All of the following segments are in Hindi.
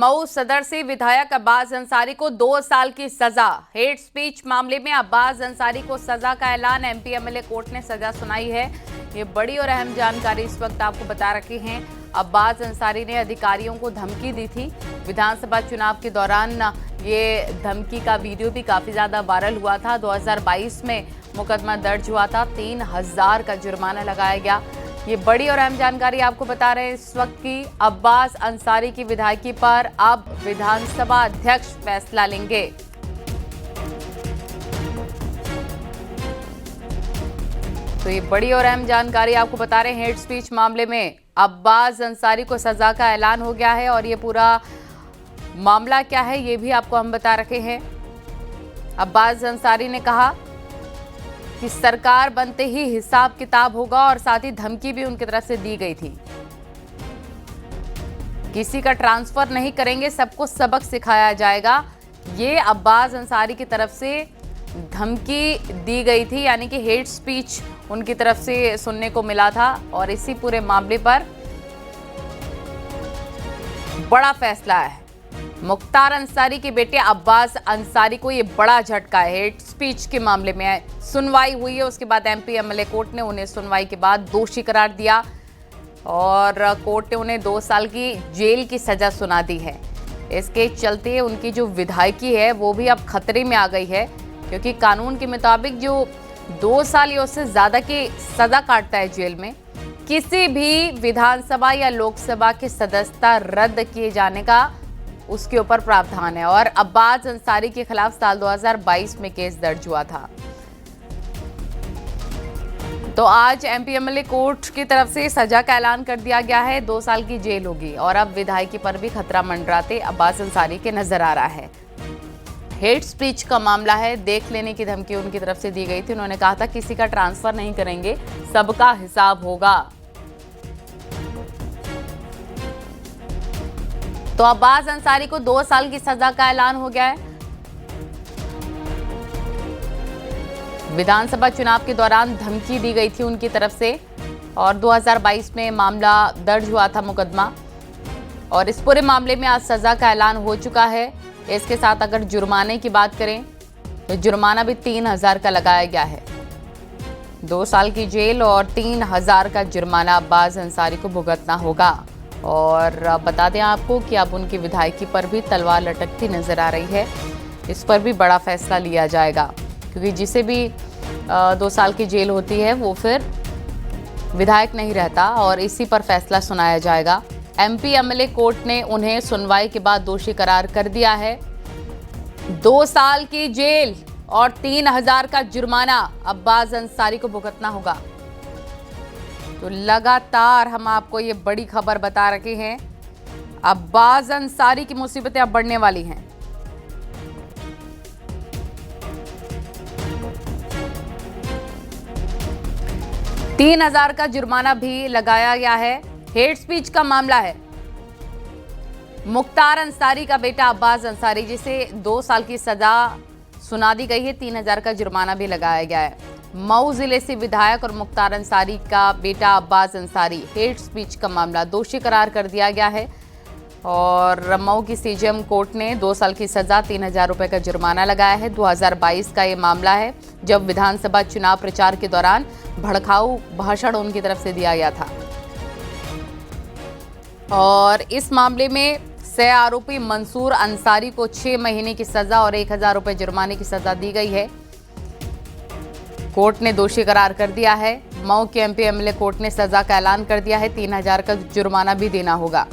मऊ सदर से विधायक अब्बास अंसारी को 2 साल की सजा। हेट स्पीच मामले में अब्बास अंसारी को सजा का ऐलान। एमपी एमएलए कोर्ट ने सजा सुनाई है। ये बड़ी और अहम जानकारी इस वक्त आपको बता रखे हैं। अब्बास अंसारी ने अधिकारियों को धमकी दी थी विधानसभा चुनाव के दौरान। ये धमकी का वीडियो भी काफी ज्यादा वायरल हुआ था। 2022 में मुकदमा दर्ज हुआ था। 3000 का जुर्माना लगाया गया। ये बड़ी और अहम जानकारी आपको बता रहे हैं इस वक्त की। अब्बास अंसारी की विधायकी पर अब विधानसभा अध्यक्ष फैसला लेंगे। तो ये बड़ी और अहम जानकारी आपको बता रहे हैं। हेट स्पीच मामले में अब्बास अंसारी को सजा का ऐलान हो गया है और ये पूरा मामला क्या है ये भी आपको हम बता रखे हैं। अब्बास अंसारी ने कहा कि सरकार बनते ही हिसाब किताब होगा और साथ ही धमकी भी उनकी तरफ से दी गई थी। किसी का ट्रांसफर नहीं करेंगे, सबको सबक सिखाया जाएगा। ये अब्बास अंसारी की तरफ से धमकी दी गई थी, यानी कि हेट स्पीच उनकी तरफ से सुनने को मिला था। और इसी पूरे मामले पर बड़ा फैसला है। मुख्तार अंसारी के बेटे अब्बास अंसारी को ये बड़ा झटका है। हेट स्पीच के मामले में सुनवाई हुई है, उसके बाद एमपी एमएलए कोर्ट ने उन्हें सुनवाई के बाद दोषी करार दिया और कोर्ट ने उन्हें 2 साल की जेल की सजा सुना दी है। इसके चलते उनकी जो विधायकी है वो भी अब खतरे में आ गई है, क्योंकि कानून के मुताबिक जो 2 साल या उससे ज्यादा की सजा काटता है जेल में, किसी भी विधानसभा या लोकसभा की सदस्यता रद्द किए जाने का उसके ऊपर प्रावधान है। और अब्बास अंसारी के खिलाफ साल 2022 में केस दर्ज हुआ था। तो आज एमपी एमएलए कोर्ट की तरफ से सजा का ऐलान कर दिया गया है। 2 साल की जेल होगी और अब विधायकी पर भी खतरा मंडराते अब्बास अंसारी के नजर आ रहा है। हेट स्पीच का मामला है। देख लेने की धमकी उनकी तरफ से दी गई थी। उन्होंने कहा था किसी का ट्रांसफर नहीं करेंगे, सबका हिसाब होगा। तो अब्बास अंसारी को 2 साल की सजा का ऐलान हो गया है। विधानसभा चुनाव के दौरान धमकी दी गई थी उनकी तरफ से और 2022 में मामला दर्ज हुआ था मुकदमा। और इस पूरे मामले में आज सजा का ऐलान हो चुका है। इसके साथ अगर जुर्माने की बात करें तो जुर्माना भी 3000 का लगाया गया है। 2 साल की जेल और 3000 का जुर्माना अब्बास अंसारी को भुगतना होगा। और बता दें आपको कि अब उनकी विधायकी पर भी तलवार लटकती नजर आ रही है। इस पर भी बड़ा फैसला लिया जाएगा, क्योंकि जिसे भी 2 साल की जेल होती है वो फिर विधायक नहीं रहता और इसी पर फैसला सुनाया जाएगा। एमपी एमएलए कोर्ट ने उन्हें सुनवाई के बाद दोषी करार कर दिया है। 2 साल की जेल और 3000 का जुर्माना अब्बास अंसारी को भुगतना होगा। तो लगातार हम आपको ये बड़ी खबर बता रखे हैं। अब्बास अंसारी की मुसीबतें अब बढ़ने वाली हैं। $3000 का जुर्माना भी लगाया गया है। हेट स्पीच का मामला है। मुख्तार अंसारी का बेटा अब्बास अंसारी, जिसे 2 साल की सजा सुना दी गई है, 3000 का जुर्माना भी लगाया गया है। मऊ जिले से विधायक और मुख्तार अंसारी का बेटा अब्बास अंसारी, हेट स्पीच का मामला दोषी करार कर दिया गया है। और मऊ की सीजेएम कोर्ट ने 2 साल की सजा, 3000 रुपए का जुर्माना लगाया है। 2022 का ये मामला है, जब विधानसभा चुनाव प्रचार के दौरान भड़काऊ भाषण उनकी तरफ से दिया गया था। और इस मामले में सह आरोपी मंसूर अंसारी को 6 महीने की सजा और 1000 रुपए जुर्माने की सजा दी गई है। कोर्ट ने दोषी करार कर दिया है। मऊ के एमपी एमएलए कोर्ट ने सजा का ऐलान कर दिया है। 3000 का जुर्माना भी देना होगा।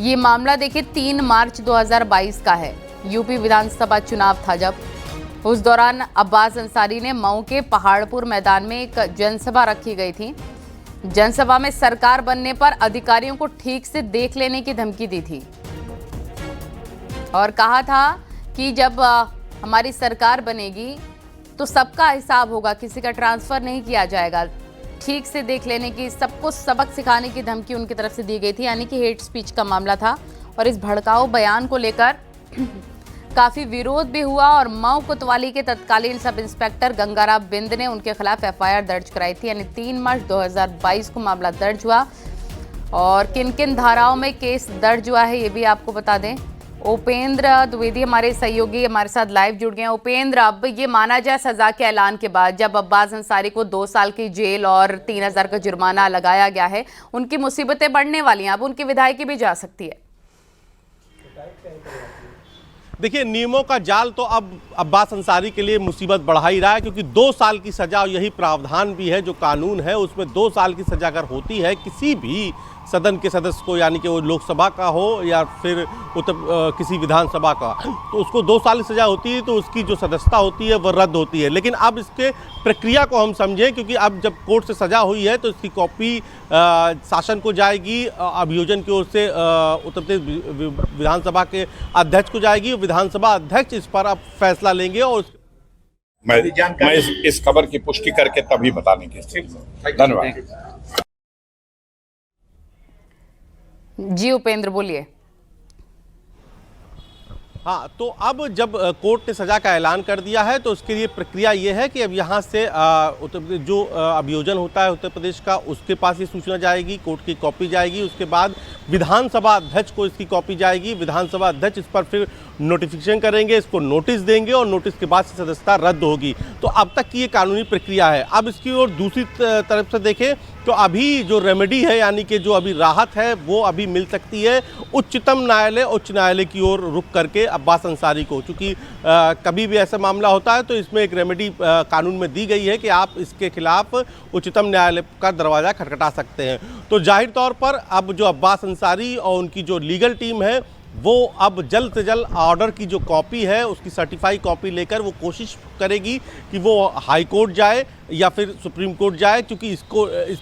ये मामला देखिए 3 मार्च 2022 का है। यूपी विधानसभा चुनाव था जब, उस दौरान अब्बास अंसारी ने मऊ के पहाड़पुर मैदान में एक जनसभा रखी गई थी। जनसभा में सरकार बनने पर अधिकारियों को ठीक से देख लेने की धमकी दी थी और कहा था कि जब हमारी सरकार बनेगी तो सबका हिसाब होगा, किसी का ट्रांसफर नहीं किया जाएगा। ठीक से देख लेने की, सबको सबक सिखाने की धमकी उनकी तरफ से दी गई थी, यानी कि हेट स्पीच का मामला था। और इस भड़काऊ बयान को लेकर काफी विरोध भी हुआ और मऊ कोतवाली के तत्कालीन सब इंस्पेक्टर गंगाराम बिंद ने उनके खिलाफ एफआईआर दर्ज कराई थी। यानी 3 मार्च 2022 को मामला दर्ज हुआ और किन किन धाराओं में केस दर्ज हुआ है ये भी आपको बता दें। उपेंद्र द्विवेदी हमारे सहयोगी हमारे साथ लाइव जुड़ गए हैं। उपेंद्र, अब ये माना जाए सजा के ऐलान के बाद जब अब्बास अंसारी को 2 साल की जेल और 3000 का जुर्माना लगाया गया है, उनकी मुसीबतें बढ़ने वाली हैं, अब उनकी विधायकी भी जा सकती है। देखिए, नियमों का जाल तो अब अब्बास अंसारी के लिए मुसीबत बढ़ा ही रहा है, क्योंकि 2 साल की सजा, और यही प्रावधान भी है जो कानून है उसमें 2 साल की सजा अगर होती है किसी भी सदन के सदस्य को, यानी कि वो लोकसभा का हो या फिर किसी विधानसभा का, तो उसको 2 साल की सजा होती है, तो उसकी जो सदस्यता होती है वो रद्द होती है। लेकिन अब इसके प्रक्रिया को हम समझें, क्योंकि अब जब कोर्ट से सजा हुई है तो इसकी कॉपी शासन को जाएगी, अभियोजन की ओर से उत्तर प्रदेश विधानसभा के अध्यक्ष को जाएगी, विधानसभा अध्यक्ष इस पर अब फैसला लेंगे। और मैं इस खबर की पुष्टि करके तभी बताने की स्थिति में। धन्यवाद। जी उपेंद्र, बोलिए। हाँ, तो अब जब कोर्ट ने सजा का ऐलान कर दिया है तो उसके लिए प्रक्रिया ये है कि अब यहाँ से जो अभियोजन होता है उत्तर प्रदेश का, उसके पास ये सूचना जाएगी, कोर्ट की कॉपी जाएगी, उसके बाद विधानसभा अध्यक्ष को इसकी कॉपी जाएगी, विधानसभा अध्यक्ष इस पर फिर नोटिफिकेशन करेंगे, इसको नोटिस देंगे और नोटिस के बाद से सदस्यता रद्द होगी। तो अब तक की ये कानूनी प्रक्रिया है। अब इसकी ओर दूसरी तरफ से देखें तो अभी जो रेमेडी है, यानी कि जो अभी राहत है, वो अभी मिल सकती है उच्चतम न्यायालय, उच्च न्यायालय की ओर रुख करके अब्बास अंसारी को। चूँकि कभी भी ऐसा मामला होता है तो इसमें एक रेमेडी कानून में दी गई है कि आप इसके खिलाफ उच्चतम न्यायालय का दरवाज़ा खटखटा सकते हैं। तो जाहिर तौर पर अब जो अब्बास अंसारी और उनकी जो लीगल टीम है वो अब जल्द से जल्द ऑर्डर की जो कॉपी है उसकी सर्टिफाई कॉपी लेकर वो कोशिश करेगी कि वो हाई कोर्ट जाए या फिर सुप्रीम कोर्ट जाए, क्योंकि इस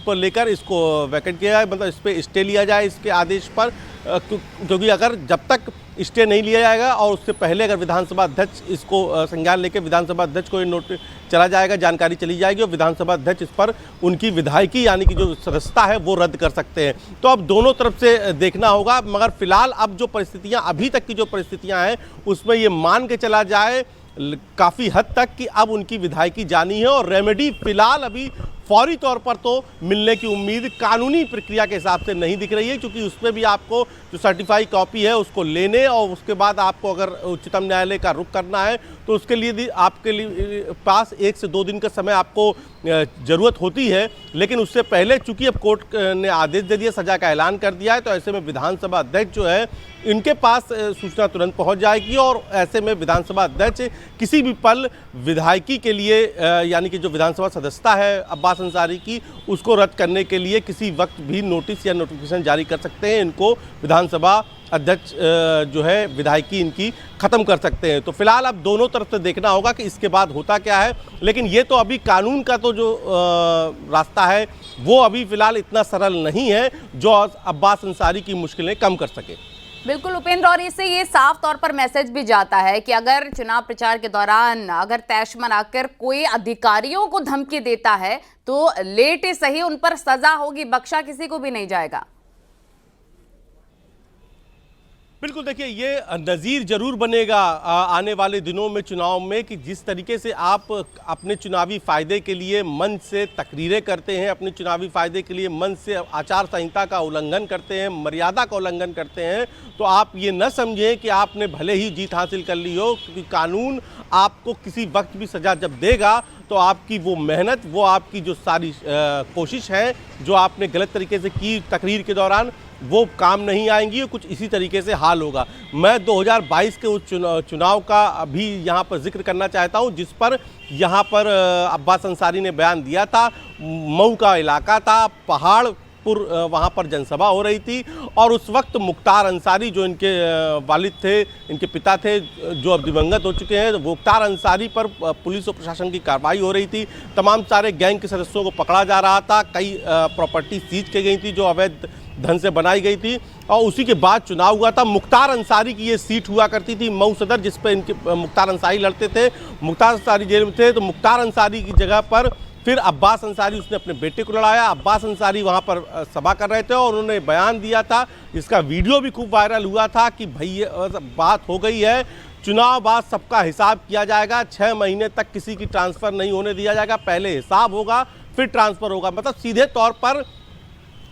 पर लेकर इसको वैकेंट किया जाए, मतलब इस पर स्टे लिया जाए इसके आदेश पर। क्योंकि अगर जब तक स्टे नहीं लिया जाएगा और उससे पहले अगर विधानसभा अध्यक्ष इसको संज्ञान लेकर विधानसभा अध्यक्ष को ये नोटिस चला जाएगा, जानकारी चली जाएगी और विधानसभा अध्यक्ष इस पर उनकी विधायकी यानी कि जो सदस्यता है वो रद्द कर सकते हैं। तो अब दोनों तरफ से देखना होगा, मगर फिलहाल अब जो परिस्थितियां, अभी तक की जो परिस्थितियां हैं उसमें ये मान के चला जाए काफ़ी हद तक कि अब उनकी विधायकी जानी है और रेमेडी फिलहाल अभी फौरी तौर पर तो मिलने की उम्मीद कानूनी प्रक्रिया के हिसाब से नहीं दिख रही है, क्योंकि उसमें भी आपको जो सर्टिफाई कॉपी है उसको लेने और उसके बाद आपको अगर उच्चतम न्यायालय का रुख करना है तो उसके लिए आपके लिए पास 1 से 2 दिन का समय आपको ज़रूरत होती है। लेकिन उससे पहले चूंकि अब कोर्ट ने आदेश दे दिया, सजा का ऐलान कर दिया है, तो ऐसे में विधानसभा अध्यक्ष जो है इनके पास सूचना तुरंत पहुंच जाएगी और ऐसे में विधानसभा अध्यक्ष किसी भी पल विधायकी के लिए यानी कि जो विधानसभा सदस्यता है अब्बास अंसारी की, उसको रद्द करने के लिए किसी वक्त भी नोटिस या नोटिफिकेशन जारी कर सकते हैं। इनको विधानसभा अध्यक्ष जो है विधायकी इनकी ख़त्म कर सकते हैं। तो फिलहाल अब दोनों तरफ से देखना होगा कि इसके बाद होता क्या है। लेकिन ये तो अभी कानून का तो जो रास्ता है वो अभी फ़िलहाल इतना सरल नहीं है जो अब्बास अंसारी की मुश्किलें कम कर सके। बिल्कुल उपेंद्र, और इससे ये साफ तौर पर मैसेज भी जाता है कि अगर चुनाव प्रचार के दौरान अगर तैश मनाकर कोई अधिकारियों को धमकी देता है तो लेट ही सही उन पर सजा होगी, बख्शा किसी को भी नहीं जाएगा। बिल्कुल, देखिए ये नज़ीर जरूर बनेगा आने वाले दिनों में चुनाव में कि जिस तरीके से आप अपने चुनावी फ़ायदे के लिए मंच से तकरीरें करते हैं, अपने चुनावी फ़ायदे के लिए मंच से आचार संहिता का उल्लंघन करते हैं, मर्यादा का उल्लंघन करते हैं, तो आप ये न समझें कि आपने भले ही जीत हासिल कर ली हो, क्योंकि कानून आपको किसी वक्त भी सज़ा जब देगा तो आपकी वो मेहनत, वो आपकी जो सारी कोशिश है जो आपने गलत तरीके से की तकरीर के दौरान, वो काम नहीं आएंगी और कुछ इसी तरीके से हाल होगा। मैं 2022 के उस चुनाव का अभी यहाँ पर जिक्र करना चाहता हूँ जिस पर यहाँ पर अब्बास अंसारी ने बयान दिया था। मऊ का इलाका था, पहाड़पुर, वहाँ पर जनसभा हो रही थी और उस वक्त मुख्तार अंसारी जो इनके वालिद थे, इनके पिता थे जो अब दिवंगत हो चुके हैं, मुख्तार अंसारी पर पुलिस और प्रशासन की कार्रवाई हो रही थी। तमाम सारे गैंग के सदस्यों को पकड़ा जा रहा था, कई प्रॉपर्टी सीज की गई थी जो अवैध धन से बनाई गई थी और उसी के बाद चुनाव हुआ था। मुख्तार अंसारी की ये सीट हुआ करती थी मऊ सदर, जिस पर इनके मुख्तार अंसारी लड़ते थे। मुख्तार अंसारी जेल में थे तो मुख्तार अंसारी की जगह पर फिर अब्बास अंसारी, उसने अपने बेटे को लड़ाया। अब्बास अंसारी वहाँ पर सभा कर रहे थे और उन्होंने बयान दिया था, जिसका वीडियो भी खूब वायरल हुआ था कि भाई बात हो गई है, चुनाव बाद सबका हिसाब किया जाएगा, 6 महीने तक किसी की ट्रांसफ़र नहीं होने दिया जाएगा, पहले हिसाब होगा फिर ट्रांसफ़र होगा। मतलब सीधे तौर पर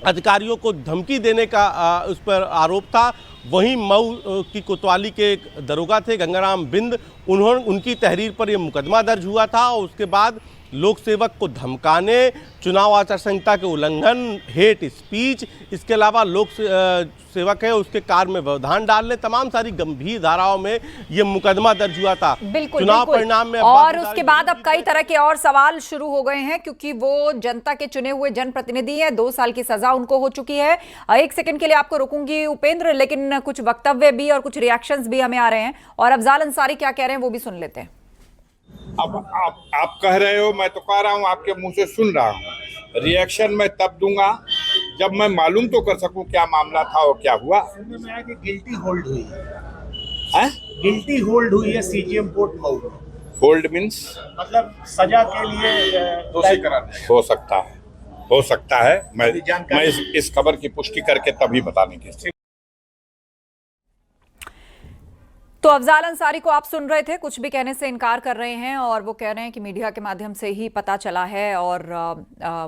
अधिकारियों को धमकी देने का उस पर आरोप था। वहीं मऊ की कोतवाली के एक दरोगा थे गंगाराम बिंद, उनकी तहरीर पर यह मुकदमा दर्ज हुआ था और उसके बाद लोक सेवक को धमकाने, चुनाव आचार संहिता के उल्लंघन, हेट स्पीच, इसके अलावा लोक सेवक है उसके कार में व्यवधान डालने, तमाम सारी गंभीर धाराओं में ये मुकदमा दर्ज हुआ था। बिल्कुल, चुनाव बिल्कुल। परिणाम में और उसके बाद अब कई तरह के और सवाल शुरू हो गए हैं, क्योंकि वो जनता के चुने हुए जनप्रतिनिधि हैं। 2 साल की सजा उनको हो चुकी है। 1 सेकंड के लिए आपको रोकूंगी उपेंद्र, लेकिन कुछ वक्तव्य भी और कुछ रिएक्शंस भी हमें आ रहे हैं, और अफजाल अंसारी क्या कह रहे हैं वो भी सुन लेते हैं। अब आप कह रहे हो, मैं तो कह रहा हूँ, आपके मुंह से सुन रहा हूँ। रिएक्शन मैं तब दूंगा जब मैं मालूम तो कर सकूं क्या मामला था और क्या हुआ। सुनने में आया कि गिल्टी होल्ड हुई है, गिल्टी होल्ड हुई है सीजीएम कोर्ट मऊ में। होल्ड मींस मतलब सजा के लिए दोषी करार हो सकता है। मैं इस खबर की पुष्टि करके तभी बताने की स्थिति। तो अफजाल अंसारी को आप सुन रहे थे, कुछ भी कहने से इनकार कर रहे हैं, और वो कह रहे हैं कि मीडिया के माध्यम से ही पता चला है, और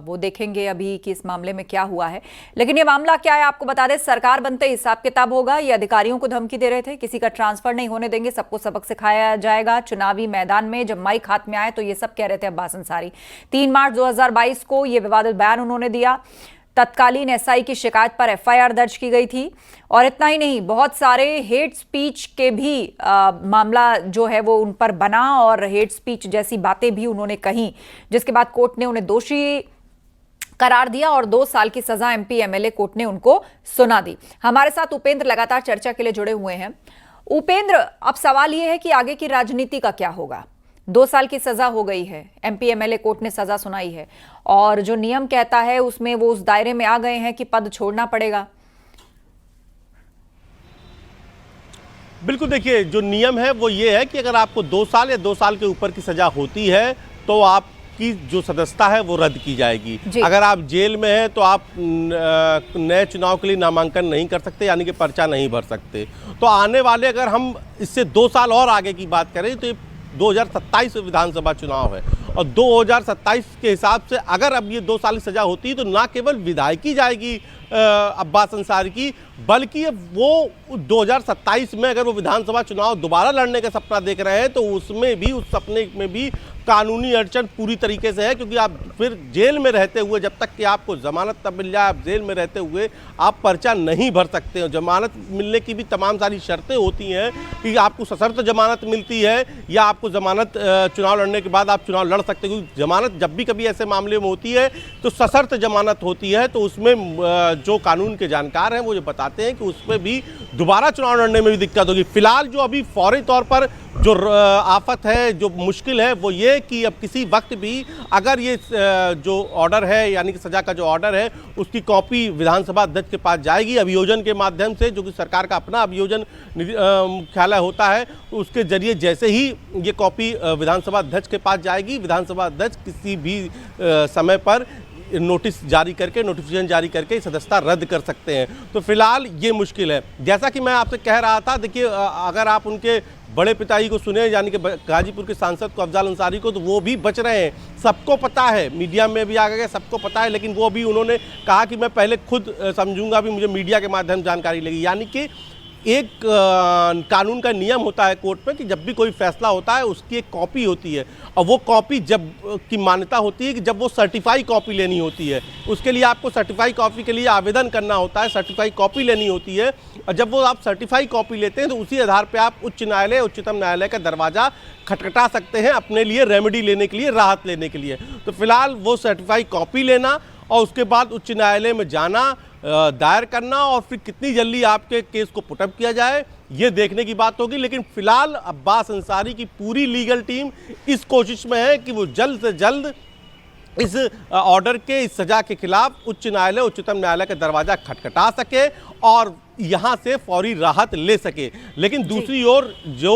वो देखेंगे अभी कि इस मामले में क्या हुआ है। लेकिन ये मामला क्या है आपको बता दें, सरकार बनते हिसाब किताब होगा। ये अधिकारियों को धमकी दे रहे थे, किसी का ट्रांसफर नहीं होने देंगे, सबको सबक सिखाया जाएगा। चुनावी मैदान में जब माइक हाथ में आए तो ये सब कह रहे थे अब्बास अंसारी। 3 मार्च 2022 को ये विवादित बयान उन्होंने दिया। तत्कालीन एसआई की शिकायत पर एफआईआर दर्ज की गई थी, और इतना ही नहीं, बहुत सारे हेट स्पीच के भी मामला जो है वो उन पर बना, और हेट स्पीच जैसी बातें भी उन्होंने कही, जिसके बाद कोर्ट ने उन्हें दोषी करार दिया और 2 साल की सजा एमपी एमएलए कोर्ट ने उनको सुना दी। हमारे साथ उपेंद्र लगातार चर्चा के लिए जुड़े हुए हैं। उपेंद्र, अब सवाल यह है कि आगे की राजनीति का क्या होगा? 2 साल की सजा हो गई है, एमपी एमएलए कोर्ट ने सजा सुनाई है, और जो नियम कहता है उसमें वो उस दायरे में आ गए हैं कि पद छोड़ना पड़ेगा। बिल्कुल, देखिए जो नियम है वो ये है कि अगर आपको 2 साल या 2 साल के ऊपर की सजा होती है तो आपकी जो सदस्यता है वो रद्द की जाएगी। अगर आप जेल में हैं तो आप नए चुनाव के लिए नामांकन नहीं कर सकते, यानी कि पर्चा नहीं भर सकते। तो आने वाले, अगर हम इससे 2 साल और आगे की बात करें तो 2027 विधानसभा चुनाव है, और 2027 के हिसाब से अगर अब ये 2 साल की सजा होती है तो ना केवल विधायकी जाएगी अब्बास अंसारी की, बल्कि वो 2027 में अगर वो विधानसभा चुनाव दोबारा लड़ने का सपना देख रहे हैं तो उसमें भी, उस सपने में भी कानूनी अड़चन पूरी तरीके से है, क्योंकि आप फिर जेल में रहते हुए, जब तक कि आपको जमानत तब मिल जाए, आप जेल में रहते हुए आप पर्चा नहीं भर सकते हो। जमानत मिलने की भी तमाम सारी शर्तें होती हैं कि आपको सशर्त जमानत मिलती है, या आपको जमानत चुनाव लड़ने के बाद आप चुनाव लड़ सकते हो। क्योंकि जमानत जब भी कभी ऐसे मामले में होती है तो सशर्त जमानत होती है, तो उसमें जो कानून के जानकार हैं वो ये बताते हैं कि उसमें भी दोबारा चुनाव लड़ने में भी दिक्कत होगी। फिलहाल जो अभी फौरी तौर पर जो आफत है, जो मुश्किल है, वो ये कि अब किसी वक्त भी अगर ये जो ऑर्डर है, यानी कि सजा का जो ऑर्डर है, उसकी कॉपी विधानसभा अध्यक्ष के पास जाएगी अभियोजन के माध्यम से, जो कि सरकार का अपना अभियोजन मुख्यालय होता है। उसके जरिए जैसे ही ये कॉपी विधानसभा अध्यक्ष के पास जाएगी, विधानसभा अध्यक्ष किसी भी समय पर नोटिफिकेशन जारी करके सदस्यता रद्द कर सकते हैं। तो फिलहाल ये मुश्किल है। जैसा कि मैं आपसे कह रहा था, देखिए अगर आप उनके बड़े पिताजी को सुने, यानी कि गाजीपुर के सांसद को, अफजाल अंसारी को, तो वो भी बच रहे हैं। सबको पता है, मीडिया में भी आ गए, सबको पता है, लेकिन वो भी उन्होंने कहा कि मैं पहले खुद समझूंगा, भी मुझे मीडिया के माध्यम से जानकारी लगी। यानी कि एक कानून का नियम होता है कोर्ट में कि जब भी कोई फैसला होता है उसकी एक कॉपी होती है, और वो कॉपी जब की मान्यता होती है कि जब वो सर्टिफाई कॉपी लेनी होती है, उसके लिए आपको सर्टिफाई कॉपी के लिए आवेदन करना होता है, सर्टिफाई कॉपी लेनी होती है, और जब वो आप सर्टिफाई कॉपी लेते हैं तो उसी आधार पर आप उच्च न्यायालय, उच्चतम न्यायालय का दरवाज़ा खटखटा सकते हैं अपने लिए रेमेडी लेने के लिए, राहत लेने के लिए। तो फिलहाल वो सर्टिफाई कॉपी लेना और उसके बाद उच्च न्यायालय में जाना, दायर करना, और फिर कितनी जल्दी आपके केस को पुटअप किया जाए, ये देखने की बात होगी। लेकिन फिलहाल अब्बास अंसारी की पूरी लीगल टीम इस कोशिश में है कि वो जल्द से जल्द इस ऑर्डर के, इस सजा के खिलाफ उच्च न्यायालय, उच्चतम न्यायालय का दरवाजा खटखटा सके और यहाँ से फौरी राहत ले सके। लेकिन दूसरी ओर जो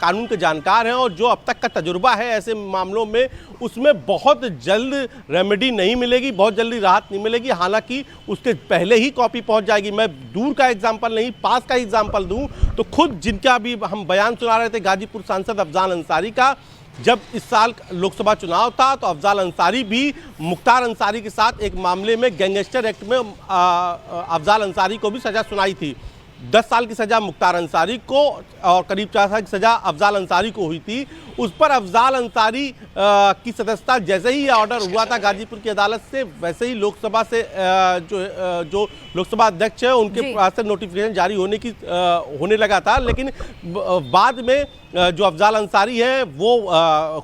कानून के जानकार हैं और जो अब तक का तजुर्बा है ऐसे मामलों में, उसमें बहुत जल्द रेमेडी नहीं मिलेगी, बहुत जल्दी राहत नहीं मिलेगी। हालांकि उसके पहले ही कॉपी पहुंच जाएगी। मैं दूर का एग्जाम्पल नहीं, पास का एग्जाम्पल दूं तो खुद जिनका भी हम बयान सुना रहे थे, गाजीपुर सांसद अफजाल अंसारी का, जब इस साल लोकसभा चुनाव था तो अफजाल अंसारी भी मुख्तार अंसारी के साथ एक मामले में गैंगस्टर एक्ट में अफजाल अंसारी को भी सजा सुनाई थी। 10 साल की सजा मुख्तार अंसारी को और करीब 4 साल की सजा अफजाल अंसारी को हुई थी। उस पर अफजाल अंसारी की सदस्यता जैसे ही ऑर्डर हुआ था गाजीपुर की अदालत से, वैसे ही लोकसभा से जो लोकसभा अध्यक्ष है उनके पास से नोटिफिकेशन जारी होने लगा था। लेकिन बाद में जो अफजाल अंसारी है वो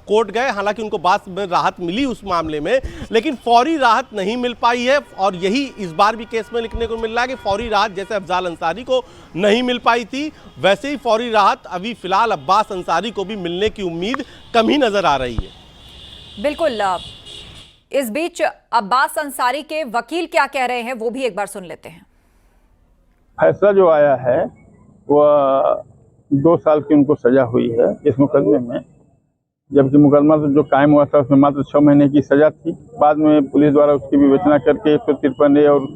कोर्ट गए, हालांकि उनको बाद में राहत मिली उस मामले में, लेकिन फौरी राहत नहीं मिल पाई है। और यही इस बार भी केस में लिखने को मिल रहा है कि फौरी राहत जैसे अफजाल अंसारी को नहीं मिल पाई थी, वैसे ही फौरी राहत अभी फिलहाल अब्बास अंसारी को भी मिलने की उम्मीद कम ही नजर आ रही है। बिल्कुल। इस बीच अब्बास अंसारी के वकील क्या कह रहे हैं वो भी एक बार सुन लेते हैं। फैसला जो आया है वह 2 साल की उनको सजा हुई है इस मुकदमे में, जबकि मुकदमा जो कायम हुआ था उसमें मात्र 6 महीने की सजा थी। बाद में पुलिस द्वारा उसकी विवेचना करके 153A और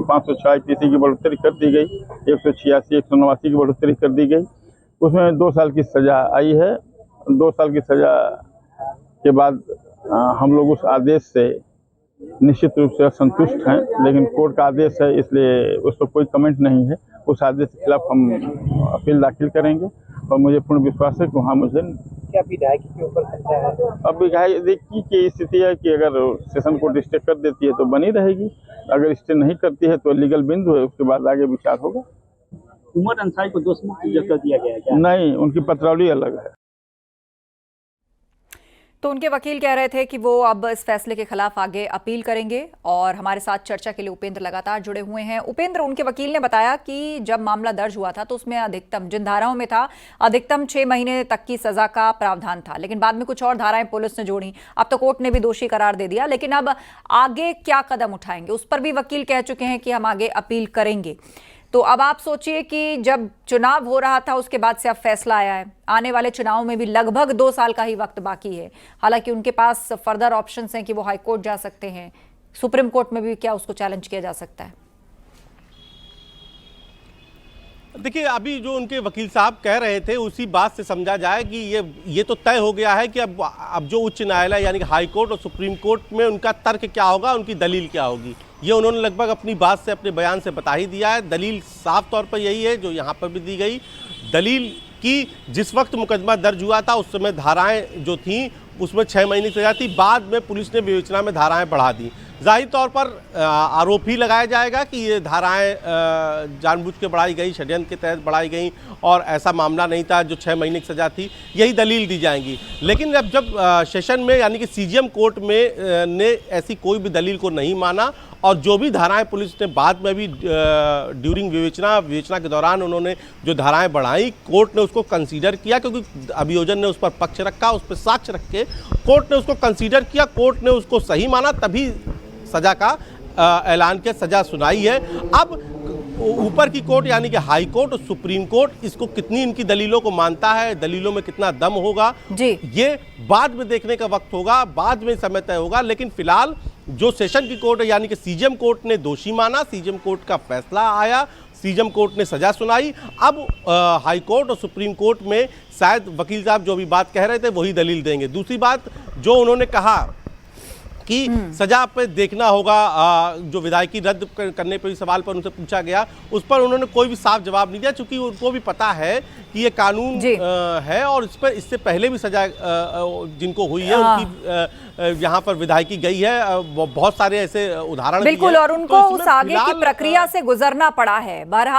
506 IPC की बढ़ोतरी कर दी गई, 186, 189 की बढ़ोतरी कर दी गई। उसमें 2 साल की सजा आई है। 2 साल की सजा के बाद हम लोग उस आदेश से निश्चित रूप से असंतुष्ट हैं, लेकिन कोर्ट का आदेश है इसलिए उस पर कोई कमेंट नहीं है। उस आदेश के खिलाफ हम अपील दाखिल करेंगे और मुझे पूर्ण विश्वास है कि वहाँ मुझे क्या विधायक के ऊपर खतरा है? अब विधायक की स्थिति है कि अगर सेशन कोर्ट स्टे कर देती है तो बनी रहेगी, अगर स्टे नहीं करती है तो लीगल बिंदु है, उसके बाद आगे विचार होगा। उमर अंसारी को दोषमुक्त कर दिया गया है क्या? नहीं, उनकी पत्रावली अलग है। तो उनके वकील कह रहे थे कि वो अब इस फैसले के खिलाफ आगे अपील करेंगे और हमारे साथ चर्चा के लिए उपेंद्र लगातार जुड़े हुए हैं। उपेंद्र, उनके वकील ने बताया कि जब मामला दर्ज हुआ था तो उसमें अधिकतम जिन धाराओं में था अधिकतम 6 महीने तक की सजा का प्रावधान था, लेकिन बाद में कुछ और धाराएं पुलिस ने जोड़ी। अब तो कोर्ट ने भी दोषी करार दे दिया, लेकिन अब आगे क्या कदम उठाएंगे उस पर भी वकील कह चुके हैं कि हम आगे अपील करेंगे। तो अब आप सोचिए कि जब चुनाव हो रहा था उसके बाद से अब फैसला आया है, आने वाले चुनाव में भी लगभग 2 साल का ही वक्त बाकी है। हालांकि उनके पास फर्दर ऑप्शंस हैं कि वो हाई कोर्ट जा सकते हैं, सुप्रीम कोर्ट में भी क्या उसको चैलेंज किया जा सकता है। देखिए, अभी जो उनके वकील साहब कह रहे थे उसी बात से समझा जाए कि ये तो तय हो गया है कि अब जो उच्च न्यायालय यानी कि हाई कोर्ट और सुप्रीम कोर्ट में उनका तर्क क्या होगा, उनकी दलील क्या होगी, ये उन्होंने लगभग अपनी बात से, अपने बयान से बता ही दिया है। दलील साफ तौर पर यही है जो यहाँ पर भी दी गई। दलील की जिस वक्त मुकदमा दर्ज हुआ था उस समय धाराएं जो थीं उसमें 6 महीने की सजा थी, बाद में पुलिस ने विवेचना में धाराएं बढ़ा दी। जाहिर तौर पर आरोप ही लगाया जाएगा कि ये धाराएं जानबूझ के बढ़ाई गई, षड्यंत्र के तहत बढ़ाई गई और ऐसा मामला नहीं था जो 6 महीने की सजा थी, यही दलील दी जाएंगी। लेकिन जब सेशन में यानी कि सीजीएम कोर्ट में ने ऐसी कोई भी दलील को नहीं माना और जो भी धाराएं पुलिस ने बाद में भी ड्यूरिंग विवेचना के दौरान उन्होंने जो धाराएं बढ़ाई, कोर्ट ने उसको कंसीडर किया, क्योंकि अभियोजन ने उस पर पक्ष रखा, उस पर साक्ष्य रख के कोर्ट ने उसको कंसीडर किया, कोर्ट ने उसको सही माना, तभी सजा का ऐलान किया, सजा सुनाई है। अब ऊपर की कोर्ट यानी कि हाई कोर्ट और सुप्रीम कोर्ट इसको कितनी इनकी दलीलों को मानता है, दलीलों में कितना दम होगा जी, ये बाद में देखने का वक्त होगा, बाद में समय तय होगा। लेकिन फिलहाल जो सेशन की कोर्ट है यानी कि सीजीएम कोर्ट ने दोषी माना, सीजीएम कोर्ट का फैसला आया, सीजीएम कोर्ट ने सजा सुनाई। अब हाई कोर्ट और सुप्रीम कोर्ट में शायद वकील साहब जो भी बात कह रहे थे वही दलील देंगे। दूसरी बात जो उन्होंने कहा कि सजा पे देखना होगा, जो विधायकी रद्द करने पर सवाल पर उनसे पूछा गया उस पर उन्होंने कोई भी साफ जवाब नहीं दिया, क्योंकि उनको भी पता है कि ये कानून है और इस पर इससे पहले भी सजा जिनको हुई है उनकी यहाँ पर विधायकी गई है, बहुत सारे ऐसे उदाहरण बिल्कुल, और उनको उस आगे की प्रक्रिया से गुजरना पड़ा है। बहरहाल